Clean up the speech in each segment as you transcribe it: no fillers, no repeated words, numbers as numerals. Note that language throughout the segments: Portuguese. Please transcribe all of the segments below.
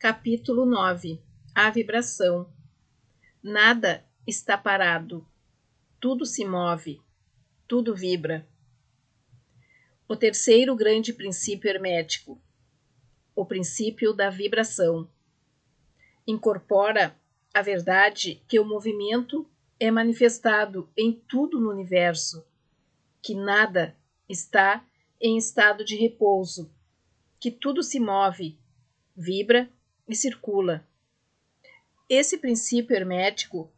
Capítulo 9. A vibração. Nada está parado. Tudo se move. Tudo vibra. O terceiro grande princípio hermético. O princípio da vibração. Incorpora a verdade que o movimento é manifestado em tudo no universo, que nada está em estado de repouso, que tudo se move, vibra e circula. Esse princípio hermético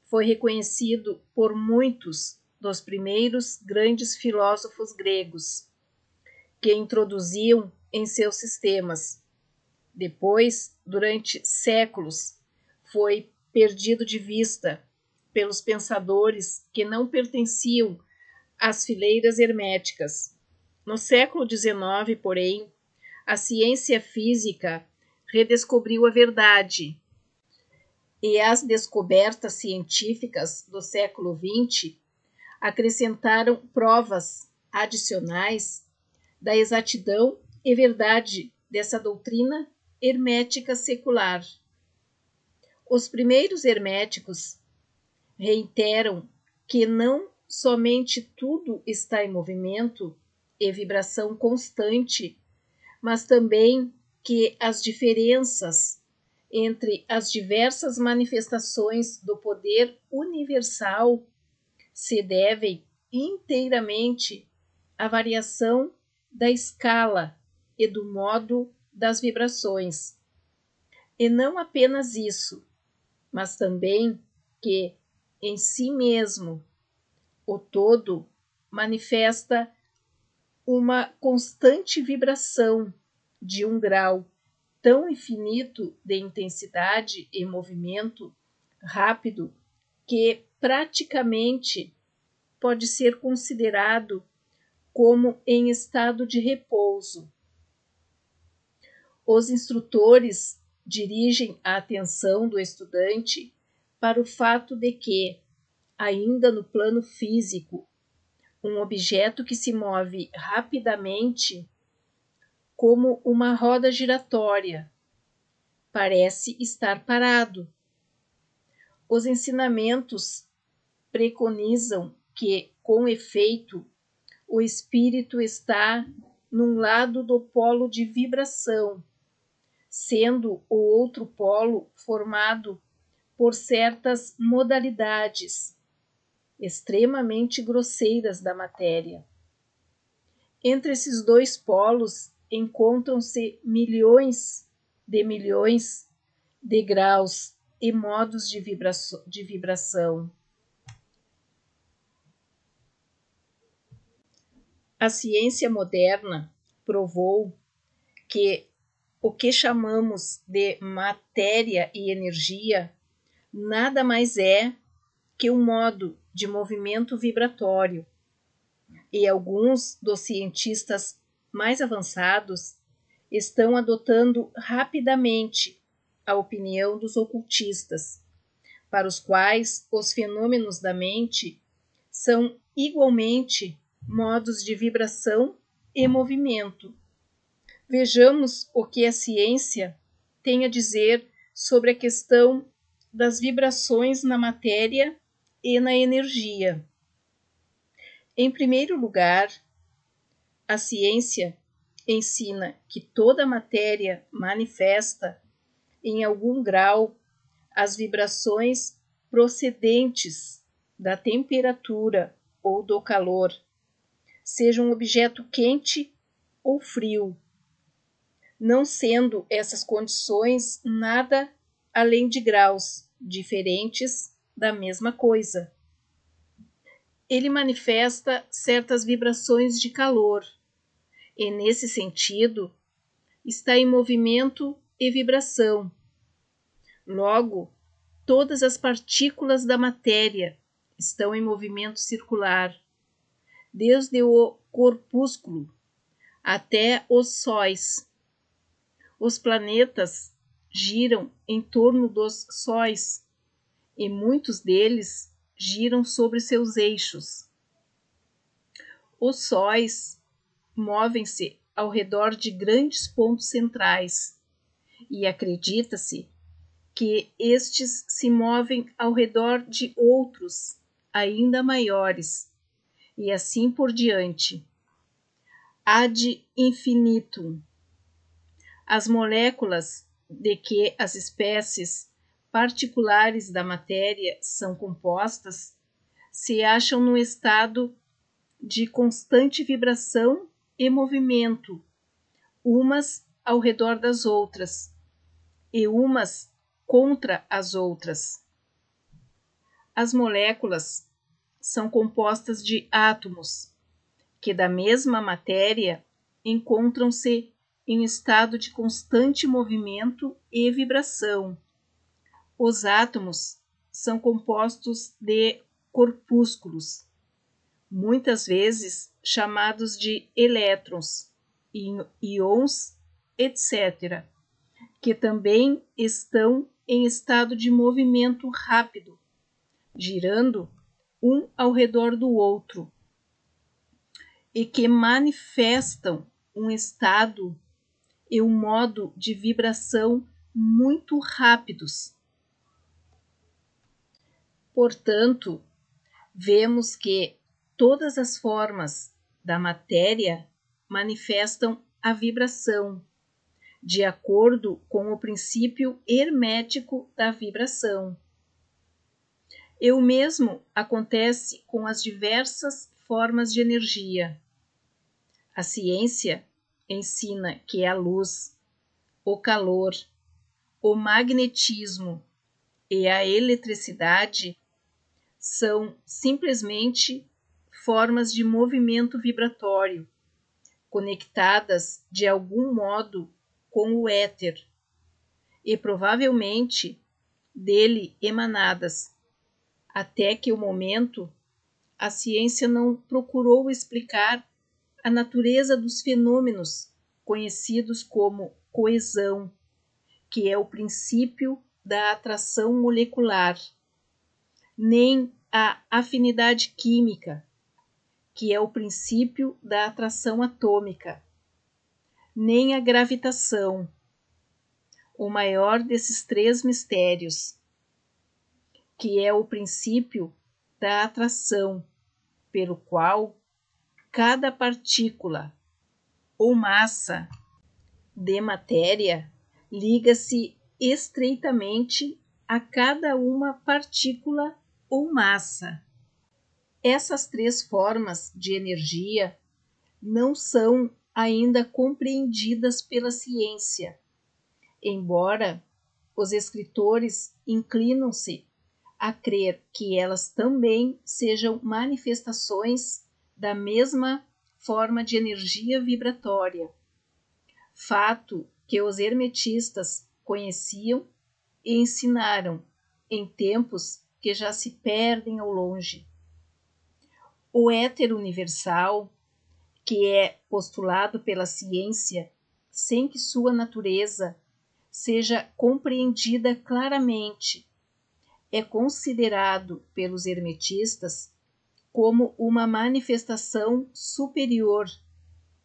foi reconhecido por muitos dos primeiros grandes filósofos gregos, que introduziam em seus sistemas. Depois, durante séculos, foi perdido de vista pelos pensadores que não pertenciam às fileiras herméticas. No século XIX, porém, a ciência física redescobriu a verdade, e as descobertas científicas do século XX acrescentaram provas adicionais da exatidão e verdade dessa doutrina hermética secular. Os primeiros herméticos reiteram que não somente tudo está em movimento e vibração constante, mas também que as diferenças entre as diversas manifestações do poder universal se devem inteiramente à variação da escala e do modo das vibrações. E não apenas isso, mas também que, em si mesmo, o todo manifesta uma constante vibração de um grau tão infinito de intensidade e movimento rápido que praticamente pode ser considerado como em estado de repouso. Os instrutores dirigem a atenção do estudante para o fato de que, ainda no plano físico, um objeto que se move rapidamente como uma roda giratória parece estar parado. Os ensinamentos preconizam que, com efeito, o espírito está num lado do polo de vibração, sendo o outro polo formado por certas modalidades extremamente grosseiras da matéria. Entre esses dois polos encontram-se milhões de graus e modos de vibração. A ciência moderna provou que o que chamamos de matéria e energia nada mais é que um modo de movimento vibratório, e alguns dos cientistas mais avançados estão adotando rapidamente a opinião dos ocultistas, para os quais os fenômenos da mente são igualmente modos de vibração e movimento. Vejamos o que a ciência tem a dizer sobre a questão das vibrações na matéria e na energia. Em primeiro lugar, a ciência ensina que toda matéria manifesta, em algum grau, as vibrações procedentes da temperatura ou do calor, seja um objeto quente ou frio, não sendo essas condições nada além de graus diferentes da mesma coisa. Ele manifesta certas vibrações de calor, e nesse sentido está em movimento e vibração. Logo, todas as partículas da matéria estão em movimento circular, desde o corpúsculo até os sóis. Os planetas giram em torno dos sóis, e muitos deles giram sobre seus eixos. Os sóis movem-se ao redor de grandes pontos centrais, e acredita-se que estes se movem ao redor de outros ainda maiores, e assim por diante, ad infinitum. As moléculas de que as espécies particulares da matéria são compostas se acham no estado de constante vibração e movimento, umas ao redor das outras, e umas contra as outras. As moléculas são compostas de átomos, que da mesma matéria encontram-se em estado de constante movimento e vibração. Os átomos são compostos de corpúsculos, muitas vezes chamados de elétrons, íons, etc., que também estão em estado de movimento rápido, girando um ao redor do outro, e que manifestam um estado e um modo de vibração muito rápidos. Portanto, vemos que todas as formas da matéria manifestam a vibração, de acordo com o princípio hermético da vibração. E o mesmo acontece com as diversas formas de energia. A ciência ensina que a luz, o calor, o magnetismo e a eletricidade são simplesmente formas de movimento vibratório, conectadas de algum modo com o éter, e provavelmente dele emanadas, até que o momento a ciência não procurou explicar a natureza dos fenômenos conhecidos como coesão, que é o princípio da atração molecular, nem a afinidade química, que é o princípio da atração atômica, nem a gravitação, o maior desses três mistérios, que é o princípio da atração, pelo qual cada partícula ou massa de matéria liga-se estreitamente a cada uma partícula ou massa. Essas três formas de energia não são ainda compreendidas pela ciência, embora os escritores inclinam-se a crer que elas também sejam manifestações da mesma forma de energia vibratória, fato que os hermetistas conheciam e ensinaram em tempos que já se perdem ao longe. O éter universal, que é postulado pela ciência sem que sua natureza seja compreendida claramente, é considerado pelos hermetistas como uma manifestação superior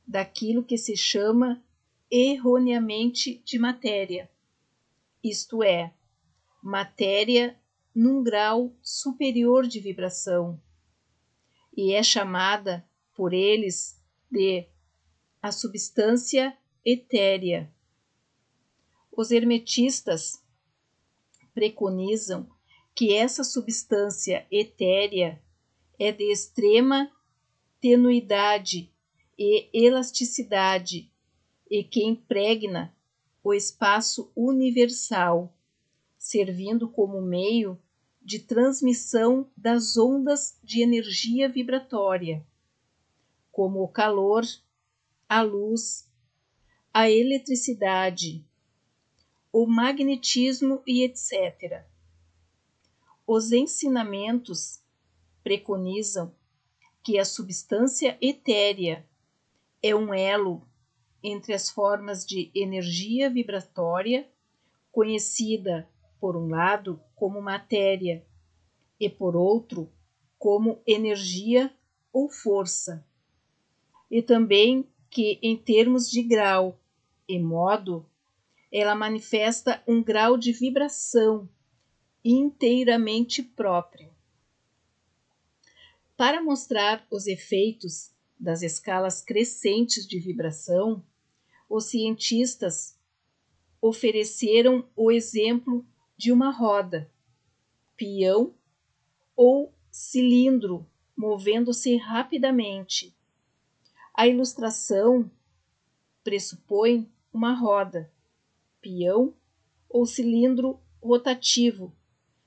daquilo que se chama erroneamente de matéria, isto é, matéria num grau superior de vibração, e é chamada por eles de a substância etérea. Os hermetistas preconizam que essa substância etérea é de extrema tenuidade e elasticidade e que impregna o espaço universal, servindo como meio de transmissão das ondas de energia vibratória, como o calor, a luz, a eletricidade, o magnetismo e etc. Os ensinamentos preconizam que a substância etérea é um elo entre as formas de energia vibratória, conhecida, por um lado, como matéria e, por outro, como energia ou força, e também que, em termos de grau e modo, ela manifesta um grau de vibração inteiramente próprio. Para mostrar os efeitos das escalas crescentes de vibração, os cientistas ofereceram o exemplo de uma roda, peão ou cilindro movendo-se rapidamente. A ilustração pressupõe uma roda, peão ou cilindro rotativo,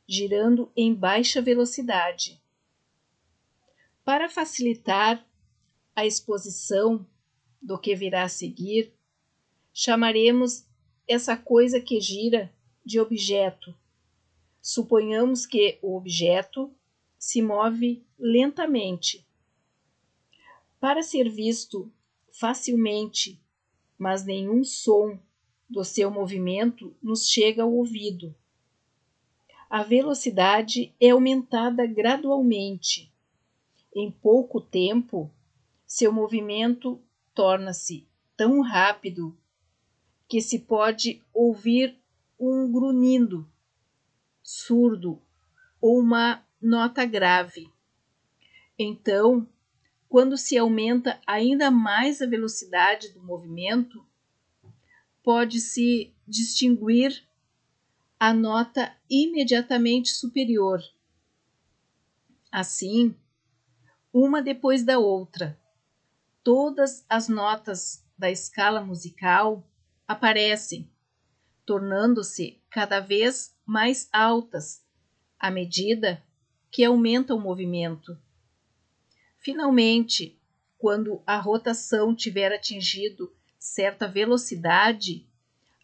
girando em baixa velocidade. Para facilitar a exposição do que virá a seguir, chamaremos essa coisa que gira de objeto. Suponhamos que o objeto se move lentamente. Para ser visto facilmente, mas nenhum som do seu movimento nos chega ao ouvido. A velocidade é aumentada gradualmente. Em pouco tempo, seu movimento torna-se tão rápido que se pode ouvir um grunhido surdo ou uma nota grave. Então, quando se aumenta ainda mais a velocidade do movimento, pode-se distinguir a nota imediatamente superior. Assim, uma depois da outra, todas as notas da escala musical aparecem, tornando-se cada vez mais altas à medida que aumenta o movimento. Finalmente, quando a rotação tiver atingido certa velocidade,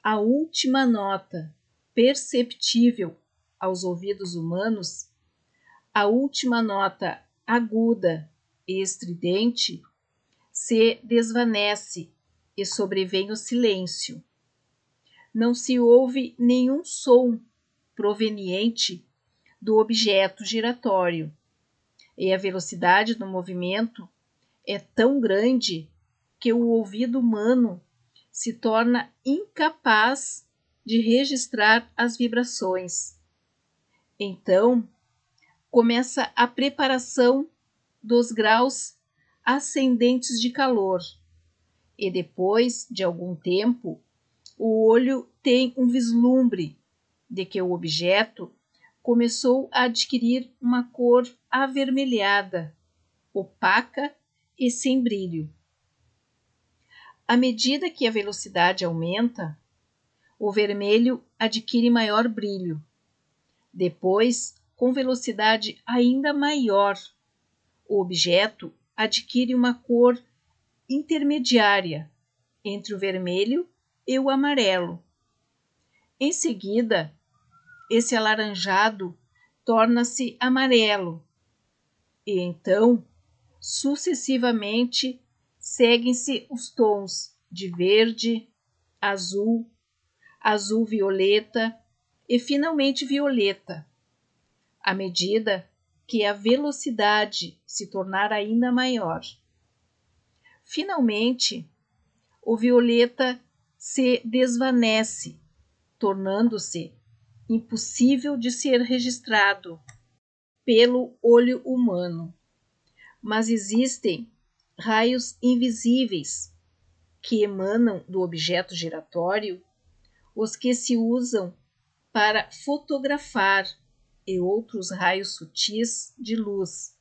a última nota perceptível aos ouvidos humanos, a última nota aguda e estridente, se desvanece e sobrevém o silêncio. Não se ouve nenhum som proveniente do objeto giratório, e a velocidade do movimento é tão grande que o ouvido humano se torna incapaz de registrar as vibrações. Então, começa a preparação dos graus ascendentes de calor, e depois de algum tempo, o olho tem um vislumbre de que o objeto começou a adquirir uma cor avermelhada, opaca e sem brilho. À medida que a velocidade aumenta, o vermelho adquire maior brilho. Depois, com velocidade ainda maior, o objeto adquire uma cor intermediária entre o vermelho e o amarelo. Em seguida, esse alaranjado torna-se amarelo e então, sucessivamente, seguem-se os tons de verde, azul, azul-violeta e finalmente violeta, à medida que a velocidade se tornar ainda maior. Finalmente, o violeta se desvanece, tornando-se impossível de ser registrado pelo olho humano. Mas existem raios invisíveis que emanam do objeto giratório, os que se usam para fotografar e outros raios sutis de luz.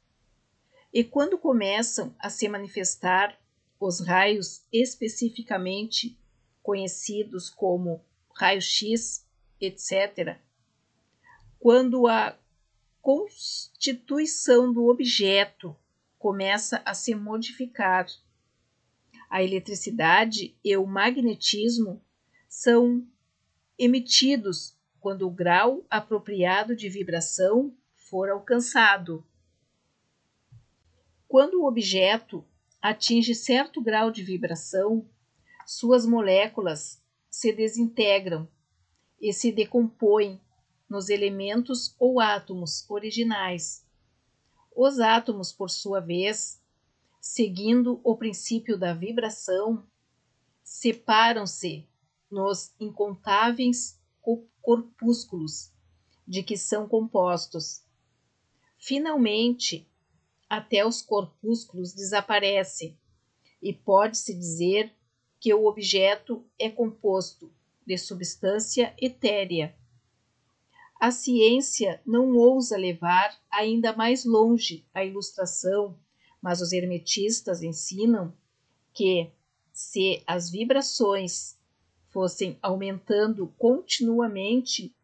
E quando começam a se manifestar os raios especificamente conhecidos como raio-x, etc., quando a constituição do objeto começa a se modificar, a eletricidade e o magnetismo são emitidos quando o grau apropriado de vibração for alcançado. Quando o objeto atinge certo grau de vibração, suas moléculas se desintegram e se decompõem nos elementos ou átomos originais. Os átomos, por sua vez, seguindo o princípio da vibração, separam-se nos incontáveis corpúsculos de que são compostos. Finalmente, até os corpúsculos desaparecem e pode-se dizer que o objeto é composto de substância etérea. A ciência não ousa levar ainda mais longe a ilustração, mas os hermetistas ensinam que, se as vibrações fossem aumentando continuamente,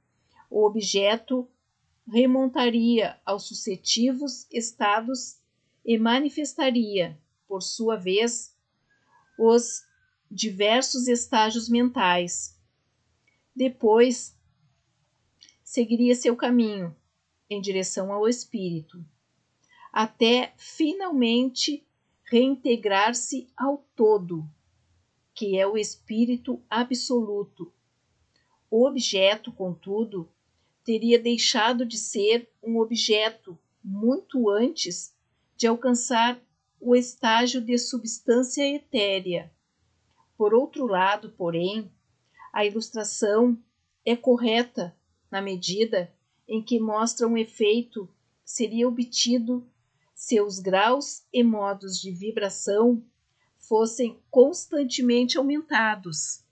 o objeto remontaria aos sucessivos estados e manifestaria, por sua vez, os diversos estágios mentais. Depois, seguiria seu caminho em direção ao espírito, até finalmente reintegrar-se ao todo, que é o espírito absoluto. O objeto, contudo, teria deixado de ser um objeto muito antes de alcançar o estágio de substância etérea. Por outro lado, porém, a ilustração é correta na medida em que mostra um efeito que seria obtido se os graus e modos de vibração fossem constantemente aumentados.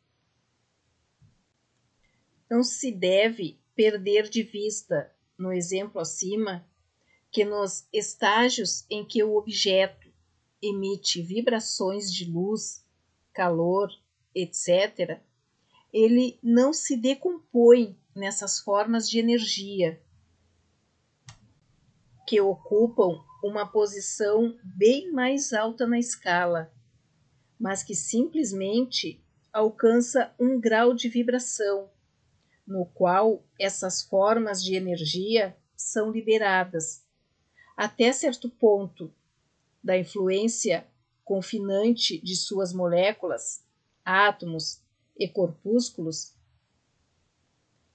Não se deve perder de vista, no exemplo acima, que nos estágios em que o objeto emite vibrações de luz, calor, etc., ele não se decompõe nessas formas de energia que ocupam uma posição bem mais alta na escala, mas que simplesmente alcança um grau de vibração, no qual essas formas de energia são liberadas, até certo ponto, da influência confinante de suas moléculas, átomos e corpúsculos,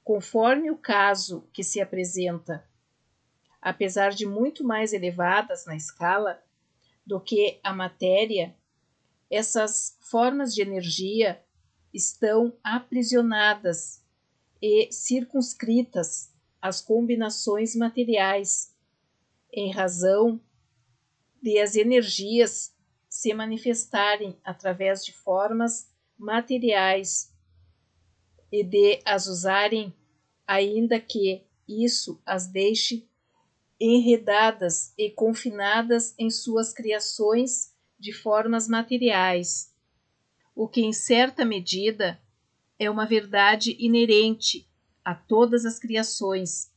conforme o caso que se apresenta, apesar de muito mais elevadas na escala do que a matéria, essas formas de energia estão aprisionadas e circunscritas às combinações materiais, em razão de as energias se manifestarem através de formas materiais e de as usarem, ainda que isso as deixe enredadas e confinadas em suas criações de formas materiais, o que em certa medida é uma verdade inerente a todas as criações,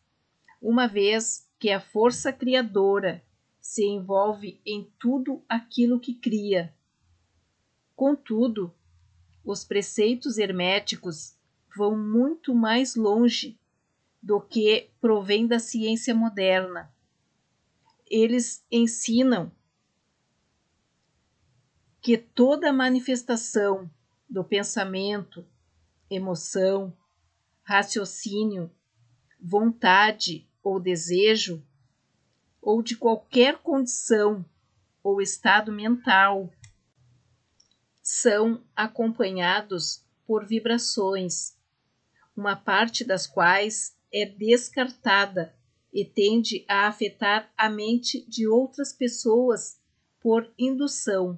uma vez que a força criadora se envolve em tudo aquilo que cria. Contudo, os preceitos herméticos vão muito mais longe do que provém da ciência moderna. Eles ensinam que toda manifestação do pensamento, emoção, raciocínio, vontade ou desejo, ou de qualquer condição ou estado mental, são acompanhados por vibrações, uma parte das quais é descartada e tende a afetar a mente de outras pessoas por indução.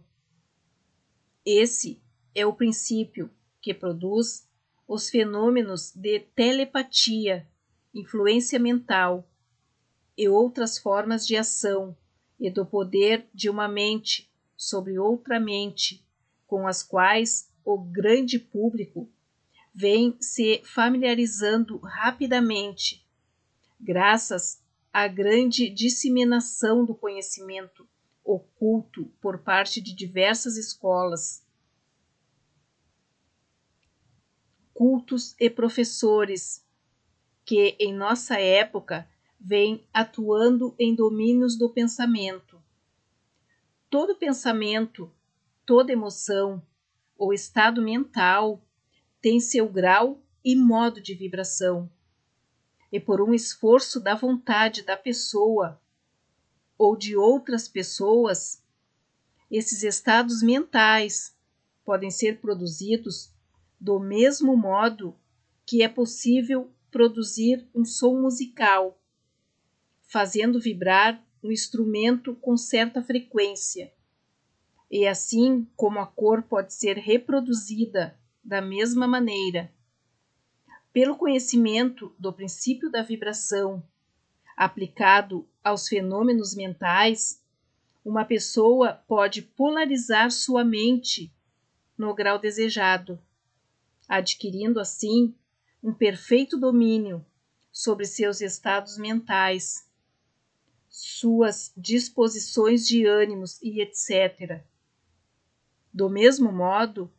Esse é o princípio que produz os fenômenos de telepatia, influência mental e outras formas de ação e do poder de uma mente sobre outra mente, com as quais o grande público vem se familiarizando rapidamente, graças à grande disseminação do conhecimento oculto por parte de diversas escolas, cultos e professores, que em nossa época vêm atuando em domínios do pensamento. Todo pensamento, toda emoção ou estado mental tem seu grau e modo de vibração, e por um esforço da vontade da pessoa ou de outras pessoas, esses estados mentais podem ser produzidos do mesmo modo que é possível produzir um som musical, fazendo vibrar um instrumento com certa frequência, e assim como a cor pode ser reproduzida da mesma maneira. Pelo conhecimento do princípio da vibração aplicado aos fenômenos mentais, uma pessoa pode polarizar sua mente no grau desejado, adquirindo assim um perfeito domínio sobre seus estados mentais, suas disposições de ânimos e etc. Do mesmo modo,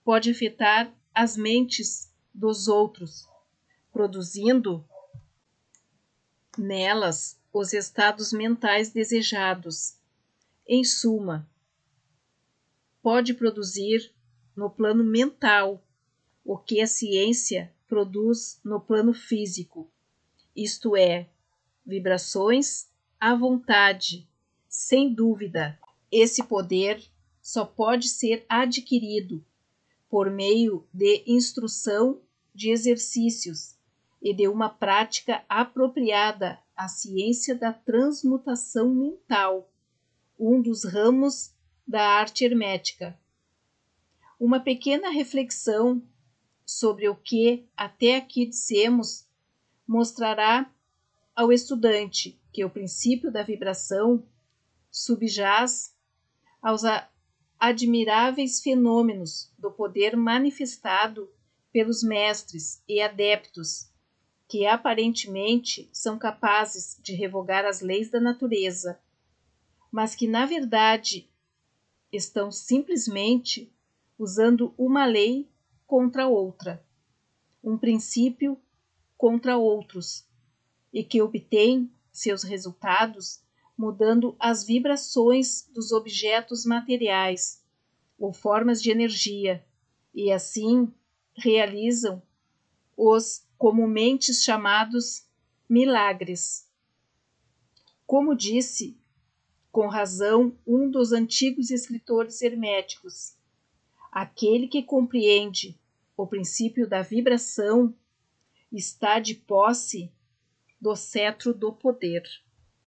pode afetar as mentes dos outros, produzindo nelas os estados mentais desejados. Em suma, pode produzir no plano mental o que a ciência produz no plano físico, isto é, vibrações à vontade, sem dúvida. Esse poder só pode ser adquirido por meio de instrução de exercícios e de uma prática apropriada à ciência da transmutação mental, um dos ramos da arte hermética. Uma pequena reflexão sobre o que até aqui dissemos mostrará ao estudante que o princípio da vibração subjaz aos admiráveis fenômenos do poder manifestado pelos mestres e adeptos, que aparentemente são capazes de revogar as leis da natureza, mas que na verdade estão simplesmente usando uma lei contra outra, um princípio contra outros, e que obtêm seus resultados mudando as vibrações dos objetos materiais ou formas de energia, e assim realizam os comumente chamados milagres. Como disse, com razão, um dos antigos escritores herméticos, aquele que compreende o princípio da vibração está de posse do cetro do poder.